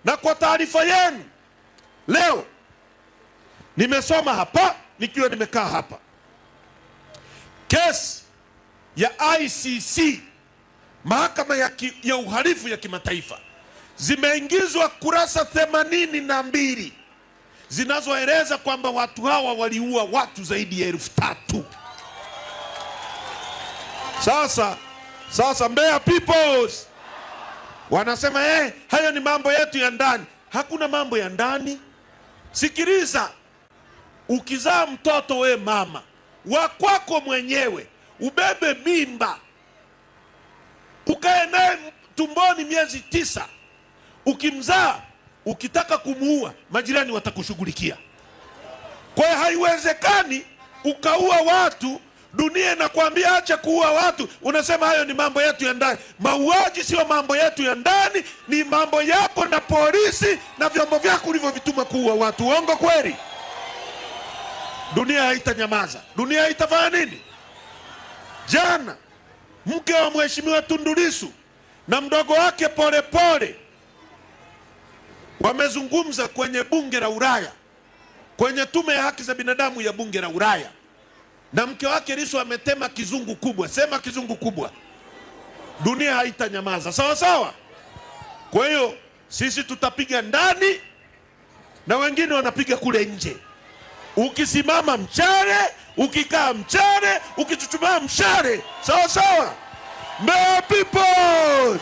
Na kwa taarifa yenu, leo nimesoma hapa nikiwa nimekaa hapa, kesi ya ICC, mahakama ya uhalifu ya kimataifa, zimeingizwa kurasa 82 zinazoeleza kwamba watu hawa waliua watu zaidi ya 3,000. Sasa Mbeya Peoples wanasema hayo ni mambo yetu ya ndani. Hakuna mambo ya ndani. Sikiliza, ukizaa mtoto we mama wa kwako mwenyewe, ubebe mimba, ukae naye tumboni miezi 9, ukimzaa, ukitaka kumuua, majirani watakushughulikia. Kwa hiyo haiwezekani ukaua watu, dunia inakwambia acha kuua watu, unasema hayo ni mambo yetu ya ndani. Mauaji sio mambo yetu ya ndani, ni mambo yako na polisi na vyombo vyako ulivyovituma kuua watu. Uongo kweli? Dunia haitanyamaza. Dunia haitafanya nini? Jana mke wa Mheshimiwa Tundu Lissu na mdogo wake Polepole wamezungumza kwenye bunge la Ulaya, kwenye tume ya haki za binadamu ya bunge la Ulaya, na mke wake Lissu ametema kizungu kubwa. Sema kizungu kubwa. Dunia haitanyamaza. Sawa sawa. Kwa hiyo sisi tutapiga ndani na wengine wanapiga kule nje. Ukisimama mchare, ukikaa mchare, ukichuchumaa mshare. Sawa sawa. Mbeya Peoples!